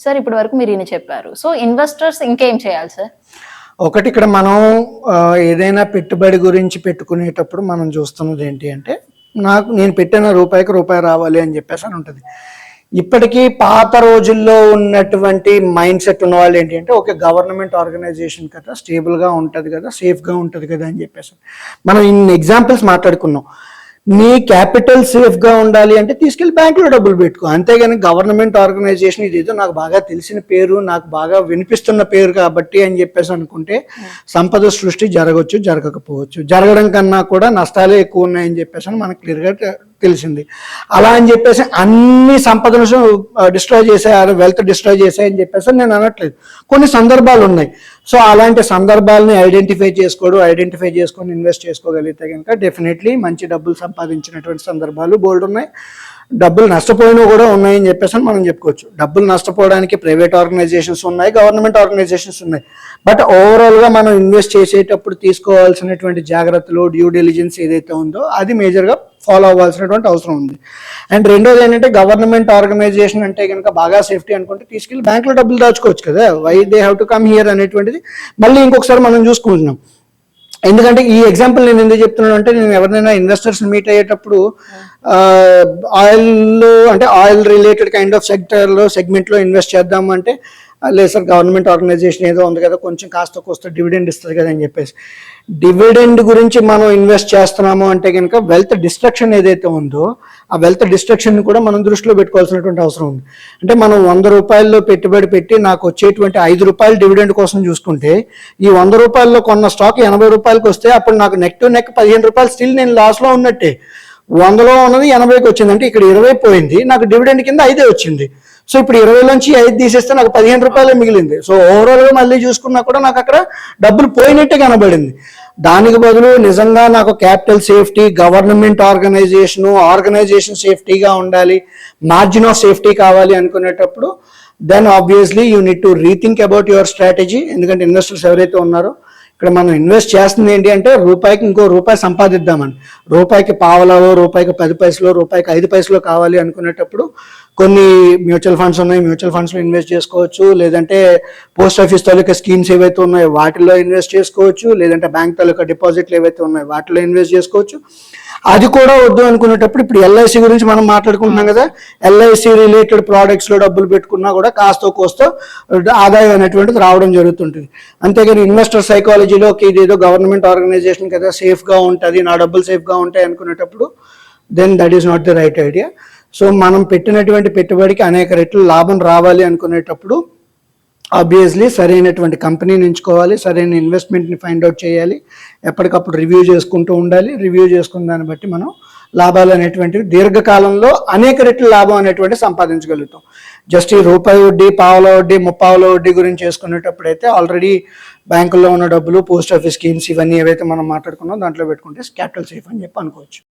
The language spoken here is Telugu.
సార్ ఇప్పటి వరకు మీరు ఈయన చెప్పారు. సో ఇన్వెస్టర్స్ ఇంకేం చేయాలి సార్? ఒకటి ఇక్కడ మనం ఏదైనా పెట్టుబడి గురించి పెట్టుకునేటప్పుడు మనం చూస్తున్నది ఏంటి అంటే, నేను పెట్టిన రూపాయికి రూపాయి రావాలి అని చెప్పేసి అని ఉంటుంది. ఇప్పటికీ పాత రోజుల్లో ఉన్నటువంటి మైండ్ సెట్ ఉన్న వాళ్ళు ఏంటి అంటే, ఒక గవర్నమెంట్ ఆర్గనైజేషన్ కదా, స్టేబుల్గా ఉంటుంది కదా, సేఫ్గా ఉంటుంది కదా అని చెప్పేసి మనం ఇన్ని ఎగ్జాంపుల్స్ మాట్లాడుకున్నాం. నీ క్యాపిటల్ సేఫ్గా ఉండాలి అంటే తీసుకెళ్ళి బ్యాంకులో డబ్బులు పెట్టుకో, అంతేగాని గవర్నమెంట్ ఆర్గనైజేషన్ ఇదేదో నాకు బాగా తెలిసిన పేరు, నాకు బాగా వినిపిస్తున్న పేరు కాబట్టి అని చెప్పేసి అనుకుంటే సంపద సృష్టి జరగవచ్చు, జరగకపోవచ్చు. జరగడం కన్నా కూడా నష్టాలే ఎక్కువ ఉన్నాయని చెప్పేసి మనకు క్లియర్గా తెలిసింది. అలా అని చెప్పేసి అన్ని సంపదను డిస్ట్రాయ్ చేసాయి, వెల్త్ డిస్ట్రాయ్ చేసాయని చెప్పేసి నేను అనట్లేదు. కొన్ని సందర్భాలు ఉన్నాయి. సో అలాంటి సందర్భాలని ఐడెంటిఫై చేసుకొని ఇన్వెస్ట్ చేసుకోగలిగితే కనుక డెఫినెట్లీ మంచి డబ్బులు సంపాదించినటువంటి సందర్భాలు బోల్డ్ ఉన్నాయి. డబ్బులు నష్టపోయినవి కూడా ఉన్నాయని చెప్పేసి మనం చెప్పుకోవచ్చు. డబ్బులు నష్టపోవడానికి ప్రైవేట్ ఆర్గనైజేషన్స్ ఉన్నాయి, గవర్నమెంట్ ఆర్గనైజేషన్స్ ఉన్నాయి. బట్ ఓవరాల్గా మనం ఇన్వెస్ట్ చేసేటప్పుడు తీసుకోవాల్సినటువంటి జాగ్రత్తలు, డ్యూ డెలిజెన్స్ ఏదైతే ఉందో అది మేజర్గా ఫాలో అవ్వాల్సినటువంటి అవసరం ఉంది. అండ్ రెండోది ఏంటంటే, గవర్నమెంట్ ఆర్గనైజేషన్ అంటే కనుక బాగా సేఫ్టీ అనుకుంటే తీసుకెళ్ళి బ్యాంకులో డబ్బులు దాచుకోవచ్చు కదా, why they have to come here అనేటువంటిది మళ్ళీ ఇంకొకసారి మనం చూసుకుంటున్నాం. ఎందుకంటే ఈ ఎగ్జాంపుల్ నేను ఎందుకు చెప్తున్నాను అంటే, నేను ఎవరినైనా ఇన్వెస్టర్స్ మీట్ అయ్యేటప్పుడు ఆయిల్ రిలేటెడ్ కైండ్ ఆఫ్ సెగ్మెంట్లో ఇన్వెస్ట్ చేద్దాము అంటే, లేదు సార్ గవర్నమెంట్ ఆర్గనైజేషన్ ఏదో ఉంది కదా, కొంచెం కాస్త డివిడెండ్ ఇస్తుంది కదా అని చెప్పేసి. డివిడెండ్ గురించి మనం ఇన్వెస్ట్ చేస్తున్నాము అంటే కనుక వెల్త్ డిస్ట్రక్షన్ ఏదైతే ఉందో ఆ వెల్త్ డిస్ట్రక్షన్ కూడా మనం దృష్టిలో పెట్టుకోవాల్సినటువంటి అవసరం ఉంది. అంటే మనం 100 రూపాయల్లో పెట్టుబడి పెట్టి నాకు వచ్చేటువంటి 5 రూపాయలు డివిడెండ్ కోసం చూసుకుంటే, ఈ 100 రూపాయల్లో కొన్న స్టాక్ 80 రూపాయలకి వస్తే అప్పుడు నాకు నెక్ టు నెక్ 15 రూపాయలు స్టిల్ నేను లాస్లో ఉన్నట్టే. 100లో ఉన్నది 80కి వచ్చింది అంటే ఇక్కడ 20 పోయింది, నాకు డివిడెండ్ కింద 5 వచ్చింది. సో ఇప్పుడు 20లోంచి 5 తీసేస్తే నాకు 15 రూపాయలు మిగిలింది. సో ఓవరాల్గా మళ్ళీ చూసుకున్నా కూడా నాకు అక్కడ డబ్బులు పోయినట్టే కనబడింది. దానికి బదులు నిజంగా నాకు క్యాపిటల్ సేఫ్టీ, గవర్నమెంట్ ఆర్గనైజేషన్ సేఫ్టీగా ఉండాలి, మార్జిన్ ఆఫ్ సేఫ్టీ కావాలి అనుకునేటప్పుడు then obviously you need to rethink about your strategy. ఎందుకంటే ఇన్వెస్టర్స్ ఎవరైతే ఉన్నారో ఇక్కడ మనం ఇన్వెస్ట్ చేస్తుంది ఏంటి అంటే, రూపాయికి ఇంకో రూపాయి సంపాదిద్దామని. రూపాయికి పావలాలో, రూపాయికి 10 పైసలో, రూపాయికి 5 పైసలో కావాలి అనుకునేటప్పుడు కొన్ని మ్యూచువల్ ఫండ్స్ ఉన్నాయి, మ్యూచువల్ ఫండ్స్లో ఇన్వెస్ట్ చేసుకోవచ్చు. లేదంటే పోస్ట్ ఆఫీస్ తాలూకా స్కీమ్స్ ఏవైతే ఉన్నాయో వాటిల్లో ఇన్వెస్ట్ చేసుకోవచ్చు. లేదంటే బ్యాంక్ తాలూకా డిపాజిట్లు ఏవైతే ఉన్నాయో వాటిలో ఇన్వెస్ట్ చేసుకోవచ్చు. అది కూడా వద్దు అనుకునేటప్పుడు ఇప్పుడు ఎల్ఐసి గురించి మనం మాట్లాడుకుంటున్నాం కదా, ఎల్ఐసి రిలేటెడ్ ప్రోడక్ట్స్లో డబ్బులు పెట్టుకున్నా కూడా కాస్త కోస్తో ఆదాయం అనేటువంటిది రావడం జరుగుతుంటుంది. అంతేగాని ఇన్వెస్టర్ సైకాలజీలోకి ఇదేదో గవర్నమెంట్ ఆర్గనైజేషన్ కదా, సేఫ్గా ఉంటుంది, నా డబ్బులు సేఫ్గా ఉంటాయి అనుకునేటప్పుడు then that is not the right idea. So మనం పెట్టినటువంటి పెట్టుబడికి అనేక రెట్లు లాభం రావాలి అనుకునేటప్పుడు ఆబ్వియస్లీ సరైనటువంటి కంపెనీని ఎంచుకోవాలి, సరైన ఇన్వెస్ట్మెంట్ని ఫైండ్ అవుట్ చేయాలి, ఎప్పటికప్పుడు రివ్యూ చేసుకుంటూ ఉండాలి. రివ్యూ చేసుకున్న దాన్ని బట్టి మనం లాభాలు అనేటువంటివి దీర్ఘకాలంలో అనేక రెట్లు లాభం అనేటువంటి సంపాదించగలుగుతాం. జస్ట్ ఈ రూపాయి వడ్డీ, పావుల వడ్డీ, ముప్పావుల వడ్డీ గురించి చేసుకునేటప్పుడు అయితే ఆల్రెడీ బ్యాంకుల్లో ఉన్న డబ్బులు, పోస్ట్ ఆఫీస్ స్కీమ్స్ ఇవన్నీ ఏవైతే మనం మాట్లాడుకున్నాం దాంట్లో పెట్టుకుంటే క్యాపిటల్ సేఫ్ అని చెప్పి అనుకోవచ్చు.